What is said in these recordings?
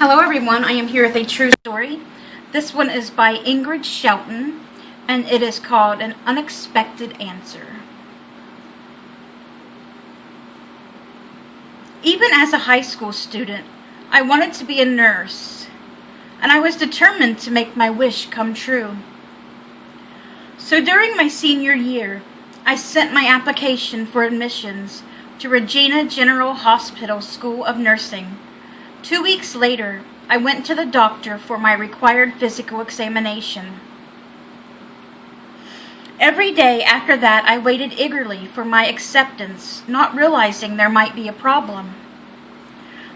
Hello everyone, I am here with a true story. This one is by Ingrid Shelton, and it is called An Unexpected Answer. Even as a high school student, I wanted to be a nurse, and I was determined to make my wish come true. So during my senior year, I sent my application for admissions to Regina General Hospital School of Nursing. 2 weeks later, I went to the doctor for my required physical examination. Every day after that, I waited eagerly for my acceptance, not realizing there might be a problem.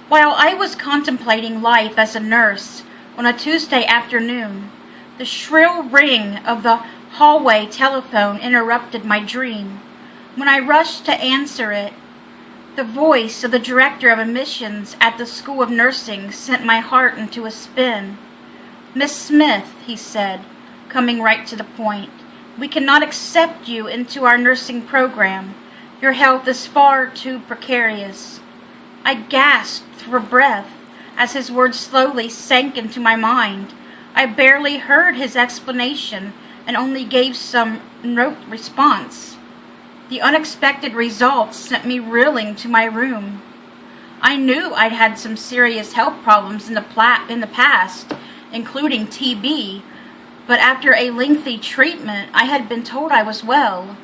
While I was contemplating life as a nurse on a Tuesday afternoon, the shrill ring of the hallway telephone interrupted my dream. When I rushed to answer it, the voice of the director of admissions at the School of Nursing sent my heart into a spin. "Miss Smith," he said, coming right to the point, "we cannot accept you into our nursing program. Your health is far too precarious." I gasped for breath as his words slowly sank into my mind. I barely heard his explanation and only gave some rote response. The unexpected results sent me reeling to my room. I knew I'd had some serious health problems in the past, including TB, but after a lengthy treatment, I had been told I was well.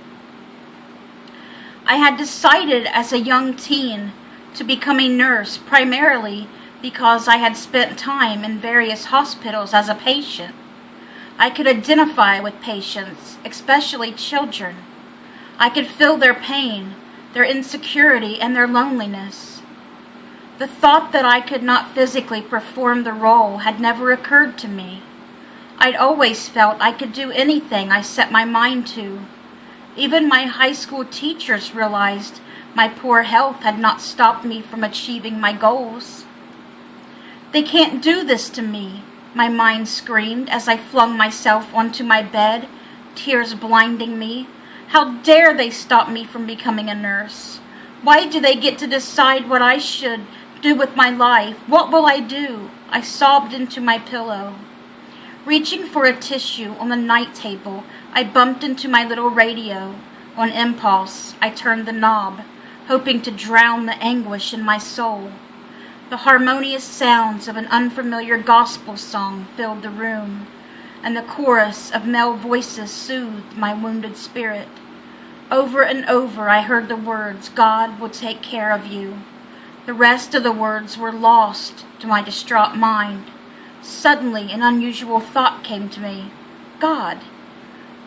I had decided as a young teen to become a nurse primarily because I had spent time in various hospitals as a patient. I could identify with patients, especially children. I could feel their pain, their insecurity, and their loneliness. The thought that I could not physically perform the role had never occurred to me. I'd always felt I could do anything I set my mind to. Even my high school teachers realized my poor health had not stopped me from achieving my goals. "They can't do this to me," my mind screamed as I flung myself onto my bed, tears blinding me. "How dare they stop me from becoming a nurse? Why do they get to decide what I should do with my life? What will I do?" I sobbed into my pillow. Reaching for a tissue on the night table, I bumped into my little radio. On impulse, I turned the knob, hoping to drown the anguish in my soul. The harmonious sounds of an unfamiliar gospel song filled the room, and the chorus of male voices soothed my wounded spirit. Over and over I heard the words, "God will take care of you." The rest of the words were lost to my distraught mind. Suddenly an unusual thought came to me. God,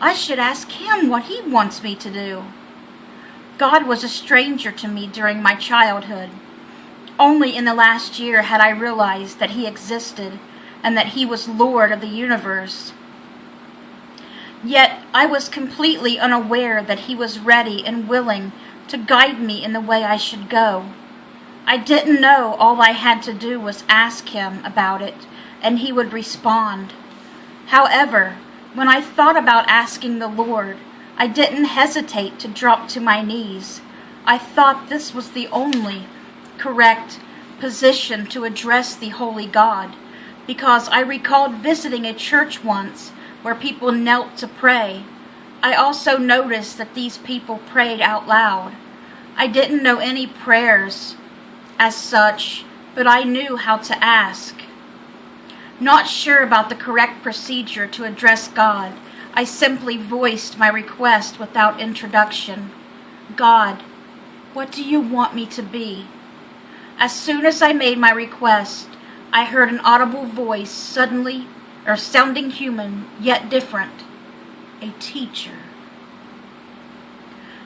I should ask Him what He wants me to do. God was a stranger to me during my childhood. Only in the last year had I realized that He existed and that He was Lord of the universe. Yet I was completely unaware that He was ready and willing to guide me in the way I should go. I didn't know all I had to do was ask Him about it, and He would respond. However, when I thought about asking the Lord, I didn't hesitate to drop to my knees. I thought this was the only correct position to address the holy God, because I recalled visiting a church once where people knelt to pray. I also noticed that these people prayed out loud. I didn't know any prayers as such, but I knew how to ask. Not sure about the correct procedure to address God, I simply voiced my request without introduction. "God, what do you want me to be?" As soon as I made my request, I heard an audible voice sounding human, yet different. A teacher.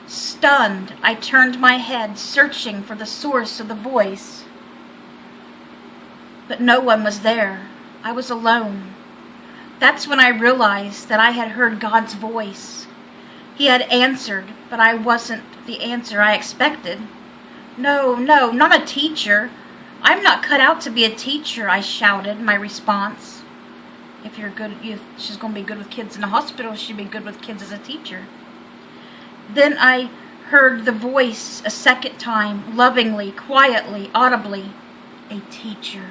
Stunned, I turned my head, searching for the source of the voice. But no one was there. I was alone. That's when I realized that I had heard God's voice. He had answered, but I wasn't the answer I expected. No, not a teacher. I'm not cut out to be a teacher," I shouted, my response. If she's going to be good with kids in the hospital, she'd be good with kids as a teacher. Then I heard the voice a second time, lovingly, quietly, audibly. "A teacher."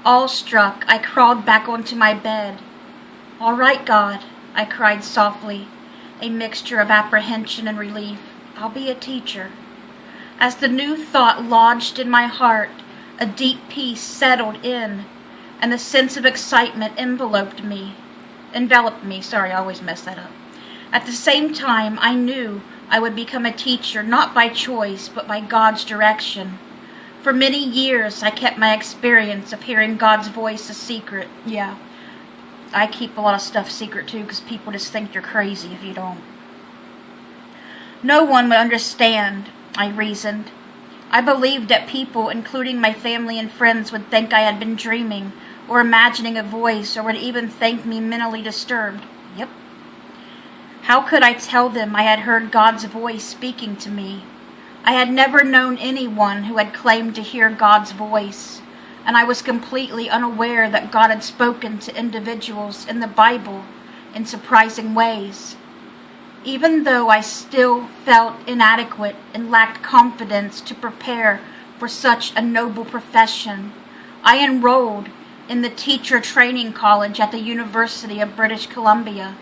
Awestruck, I crawled back onto my bed. "All right, God," I cried softly, a mixture of apprehension and relief. "I'll be a teacher." As the new thought lodged in my heart, a deep peace settled in, and the sense of excitement enveloped me. I always mess that up. At the same time, I knew I would become a teacher not by choice, but by God's direction. For many years, I kept my experience of hearing God's voice a secret. Yeah, I keep a lot of stuff secret too, because people just think you're crazy if you don't. No one would understand, I reasoned. I believed that people, including my family and friends, would think I had been dreaming or imagining a voice, or would even think me mentally disturbed. Yep. How could I tell them I had heard God's voice speaking to me? I had never known anyone who had claimed to hear God's voice, and I was completely unaware that God had spoken to individuals in the Bible in surprising ways. Even though I still felt inadequate and lacked confidence to prepare for such a noble profession, I enrolled in the teacher training college at the University of British Columbia.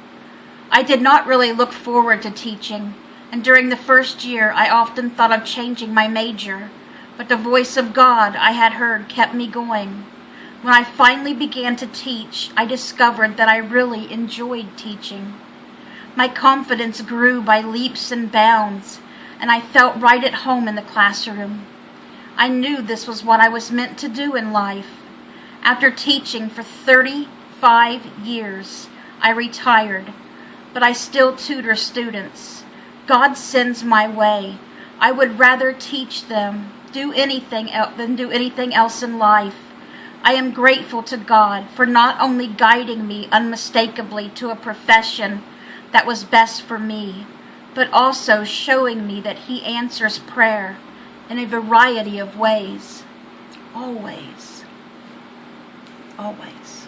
I did not really look forward to teaching, and during the first year I often thought of changing my major, but the voice of God I had heard kept me going. When I finally began to teach, I discovered that I really enjoyed teaching. My confidence grew by leaps and bounds, and I felt right at home in the classroom. I knew this was what I was meant to do in life. After teaching for 35 years, I retired, but I still tutor students. God sends my way. I would rather teach them than do anything else in life. I am grateful to God for not only guiding me unmistakably to a profession that was best for me, but also showing me that He answers prayer in a variety of ways. Always. Always.